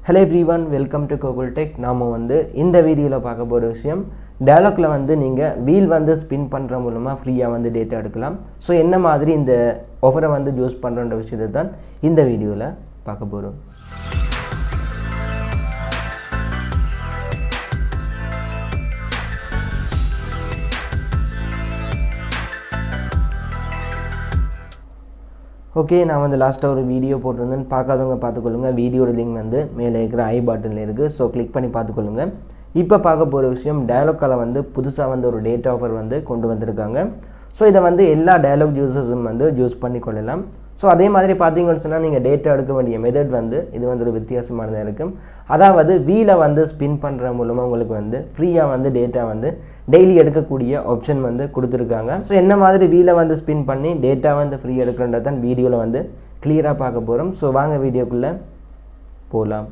Hello everyone, welcome to Kokul Tech. நாம வந்து இந்த வீடியோல பார்க்க போற விஷயம் Dialogல வந்து நீங்க wheel வந்து ஸ்பின் பண்ற மூலமா ஃப்ரீயா வந்து டேட்டா எடுக்கலாம். சோ என்ன மாதிரி இந்த ஆஃபரை வந்து யூஸ் பண்றன்ற விஷயத்தை தான் இந்த வீடியோல பார்க்க போறோம். ஓகே, நான் வந்து லாஸ்ட்டாக ஒரு வீடியோ போட்டிருந்தேன். பார்க்காதவங்க பார்த்துக்கொள்ளுங்க. வீடியோட லிங்க் வந்து மேலே இருக்கிற ஐ பட்டனில் இருக்குது. ஸோ கிளிக் பண்ணி பார்த்துக்கொள்ளுங்க. இப்போ பார்க்க போகிற விஷயம் டயலாக்கால் வந்து புதுசாக வந்து ஒரு டேட்டா ஆஃபர் வந்து கொண்டு வந்திருக்காங்க. ஸோ இதை வந்து எல்லா டயலாக் யூசர்ஸும் வந்து யூஸ் பண்ணி கொள்ளலாம். ஸோ அதே மாதிரி பார்த்தீங்கன்னு சொன்னால் நீங்கள் டேட்டா எடுக்க வேண்டிய மெத்தட் வந்து இது வந்து ஒரு வித்தியாசமானதாக இருக்கும். அதாவது வீலை வந்து ஸ்பின் பண்ணுற மூலமாக உங்களுக்கு வந்து ஃப்ரீயாக வந்து டேட்டா வந்து டெய்லி எடுக்கக்கூடிய ஆப்ஷன் வந்து கொடுத்துருக்காங்க. ஸோ என்ன மாதிரி வீலை வந்து ஸ்பின் பண்ணி டேட்டா வந்து ஃப்ரீ எடுக்கிறன்றது தான் வீடியோவில் வந்து கிளியராக பார்க்க போகிறோம். ஸோ வாங்க வீடியோக்குள்ளே போகலாம்.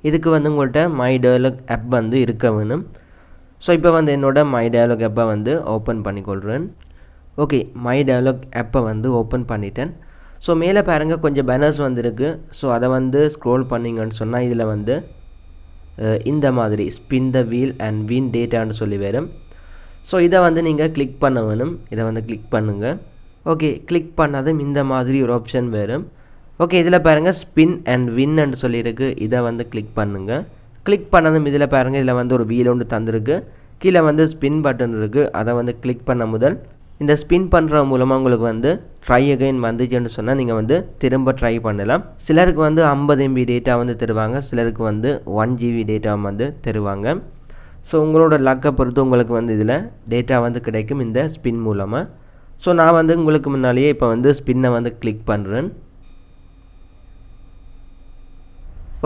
இதுக்கு வந்து உங்கள்கிட்ட மை டயலாக் ஆப் வந்து இருக்க வேணும். ஸோ இப்போ வந்து என்னோடய மை டயலாக் ஆப்பை வந்து ஓப்பன் பண்ணிக்கொள்கிறேன். ஓகே, மை டயலாக் ஆப்பை வந்து ஓப்பன் பண்ணிட்டேன். ஸோ மேலே பாருங்கள் கொஞ்சம் பேனர்ஸ் வந்துருக்கு. ஸோ அதை வந்து ஸ்க்ரோல் பண்ணிங்கன்னு சொன்னால் இதில் வந்து இந்த மாதிரி spin the wheel and win டேட்டான்னு சொல்லி வரும். ஸோ இதை வந்து நீங்கள் கிளிக் பண்ண வேணும். இதை வந்து கிளிக் பண்ணுங்கள். ஓகே, கிளிக் பண்ணதும் இந்த மாதிரி ஒரு ஆப்ஷன் வரும். ஓகே, இதில் பாருங்கள் ஸ்பின் அண்ட் வின்னு சொல்லியிருக்கு. இதை வந்து கிளிக் பண்ணுங்கள். கிளிக் பண்ணதும் இதில் பாருங்கள் இதில் வந்து ஒரு வீல் ஒன்று தந்துருக்கு. கீழே வந்து ஸ்பின் பட்டன் இருக்குது. அதை வந்து கிளிக் பண்ண முதல் இந்த ஸ்பின் பண்ணுற மூலமாக உங்களுக்கு வந்து ட்ரை அகைன் வந்துச்சுன்னு சொன்னால் நீங்கள் வந்து திரும்ப ட்ரை பண்ணலாம். சிலருக்கு வந்து 50 MB டேட்டா வந்து தருவாங்க, சிலருக்கு வந்து 1 GB டேட்டா வந்து தருவாங்க. ஸோ உங்களோட லக்கை பொறுத்து உங்களுக்கு வந்து இதில் டேட்டா வந்து கிடைக்கும் இந்த ஸ்பின் மூலமாக. ஸோ நான் வந்து உங்களுக்கு முன்னாலேயே இப்போ வந்து ஸ்பின்னை வந்து கிளிக் பண்ணுறேன்.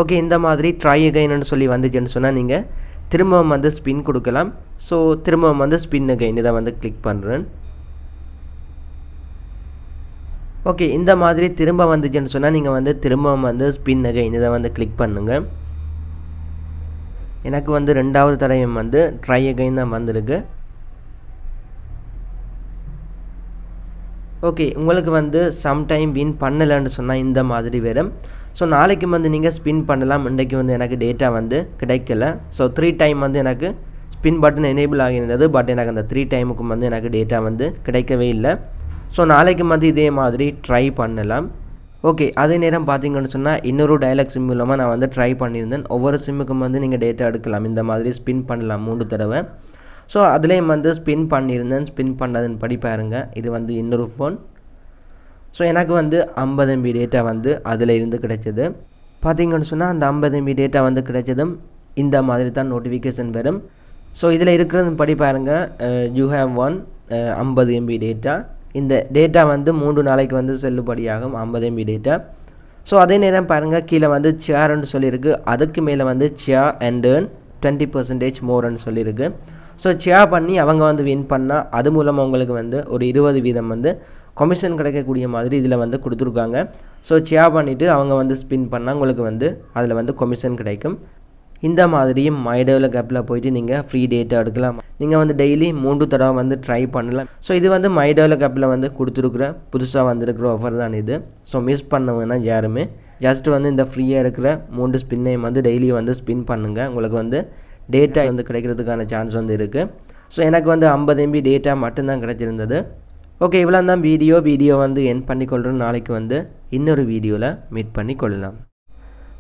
ஓகே, இந்த மாதிரி ட்ரை அகைன்னு சொல்லி வந்துச்சுன்னு சொன்னால் நீங்கள் திரும்பவும் வந்து ஸ்பின் கொடுக்கலாம். ஸோ திரும்பவும் வந்து ஸ்பின் அகைன் இதை வந்து கிளிக் பண்ணுறேன். ஓகே, இந்த மாதிரி திரும்ப வந்துச்சுன்னு சொன்னால் நீங்கள் வந்து திரும்பவும் வந்து ஸ்பின் அகைன் இதை வந்து கிளிக் பண்ணுங்கள். எனக்கு வந்து ரெண்டாவது தடவை வந்து ட்ரை அகைன் தான் வந்திருக்கு. ஓகே, உங்களுக்கு வந்து சம்டைம் வின் பண்ணலைன்னு சொன்னால் இந்த மாதிரி வரும். ஸோ நாளைக்கு வந்து நீங்கள் ஸ்பின் பண்ணலாம். இன்றைக்கு வந்து எனக்கு டேட்டா வந்து கிடைக்கல. ஸோ 3 டைம் வந்து எனக்கு ஸ்பின் பட்டன் எனேபிள் ஆகியிருந்தது. பட் எனக்கு அந்த 3 டைமுக்கும் வந்து எனக்கு டேட்டா வந்து கிடைக்கவே இல்லை. ஸோ நாளைக்கு வந்து இதே மாதிரி ட்ரை பண்ணலாம். ஓகே, அதே நேரம் பார்த்தீங்கன்னு சொன்னால் இன்னொரு டயலாக் சிம் மூலமாக நான் வந்து ட்ரை பண்ணியிருந்தேன். ஒவ்வொரு சிம்முக்கும் வந்து நீங்கள் டேட்டா எடுக்கலாம். இந்த மாதிரி ஸ்பின் பண்ணலாம் 3 தடவை. ஸோ அதுலேயும் வந்து ஸ்பின் பண்ணியிருந்தேன். ஸ்பின் பண்ணதுன்னு படி பாருங்கள். இது வந்து இன்னொரு ஃபோன். ஸோ எனக்கு வந்து 50 MB டேட்டா வந்து அதில் இருந்து கிடைச்சது. பார்த்தீங்கன்னு சொன்னால் அந்த 50 MB டேட்டா வந்து கிடைச்சதும் இந்த மாதிரி தான் நோட்டிஃபிகேஷன் வரும். ஸோ இதில் இருக்கிறதுன்னு படி பாருங்கள், you have one 50 MB data. இந்த டேட்டா வந்து 3 நாளைக்கு வந்து செல்லுபடியாகும் 50 MB டேட்டா. ஸோ அதே நேரம் பாருங்கள் கீழே வந்து ஷேர்ன்னு சொல்லியிருக்கு. அதுக்கு மேலே வந்து ஷேர் அண்ட் ஏர்ன் 20% மோர்ன்னு சொல்லியிருக்கு. ஸோ ஷேர் பண்ணி அவங்க வந்து வின் பண்ணால் அது மூலமாக உங்களுக்கு வந்து ஒரு 20% வந்து கமிஷன் கிடைக்கக்கூடிய மாதிரி இதில் வந்து கொடுத்துருக்காங்க. ஸோ ஷேர் பண்ணிவிட்டு அவங்க வந்து ஸ்பின் பண்ணால் உங்களுக்கு வந்து அதில் வந்து கமிஷன் கிடைக்கும். இந்த மாதிரியும் மை டயலாக் ஆப்பில் போய்ட்டு நீங்கள் ஃப்ரீ டேட்டா எடுக்கலாம். நீங்கள் வந்து டெய்லி 3 தடவை வந்து ட்ரை பண்ணலாம். ஸோ இது வந்து மை டயலாக் ஆப்பில் வந்து கொடுத்துருக்குற புதுசாக வந்திருக்கிற ஆஃபர் தான் இது. ஸோ மிஸ் பண்ணவங்கன்னா யாருமே ஜஸ்ட் வந்து இந்த ஃப்ரீயாக இருக்கிற 3 ஸ்பின்னையும் வந்து டெய்லி வந்து ஸ்பின் பண்ணுங்கள். உங்களுக்கு வந்து டேட்டா வந்து கிடைக்கிறதுக்கான சான்ஸ் வந்து இருக்குது. ஸோ எனக்கு வந்து 50 MB டேட்டா மட்டும்தான் கிடைச்சிருந்தது. ஓகே, இவ்வளோ தான் வீடியோ வந்து என் பண்ணிக்கொள்கிறேன். நாளைக்கு வந்து இன்னொரு வீடியோவில் மீட் பண்ணி கொள்ளலாம்.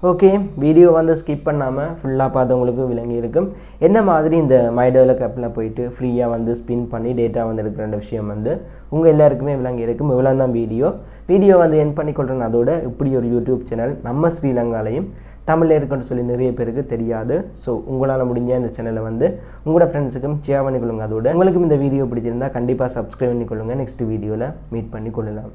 ஓகே, வீடியோ வந்து ஸ்கிப் பண்ணாமல் ஃபுல்லாக பார்த்தவங்களுக்கு விளங்கி இருக்கும் என்ன மாதிரி இந்த மை டயலாக் ஆப்பில் போயிட்டு ஃப்ரீயாக வந்து ஸ்பின் பண்ணி டேட்டா வந்து எடுக்கிற விஷயம் வந்து உங்கள் எல்லாருக்குமே விளங்கி இருக்கும். இவ்வளோ தான் வீடியோ வந்து என் பண்ணிக்கொள்கிறேன். அதோட இப்படி ஒரு யூடியூப் சேனல் நம்ம ஸ்ரீலங்காலையும் தமிழில் இருக்குன்னு சொல்லி நிறைய பேருக்கு தெரியாது. ஸோ உங்களால் முடிஞ்ச இந்த சேனலை வந்து உங்களோட ஃப்ரெண்ட்ஸுக்கும் ஷேர் பண்ணிக்கொள்ளுங்க. அதோட உங்களுக்கும் இந்த வீடியோ பிடிச்சிருந்தால் கண்டிப்பாக சப்ஸ்கிரைப் பண்ணிக்கொள்ளுங்கள். நெக்ஸ்ட் வீடியோவில் மீட் பண்ணி கொள்ளலாம்.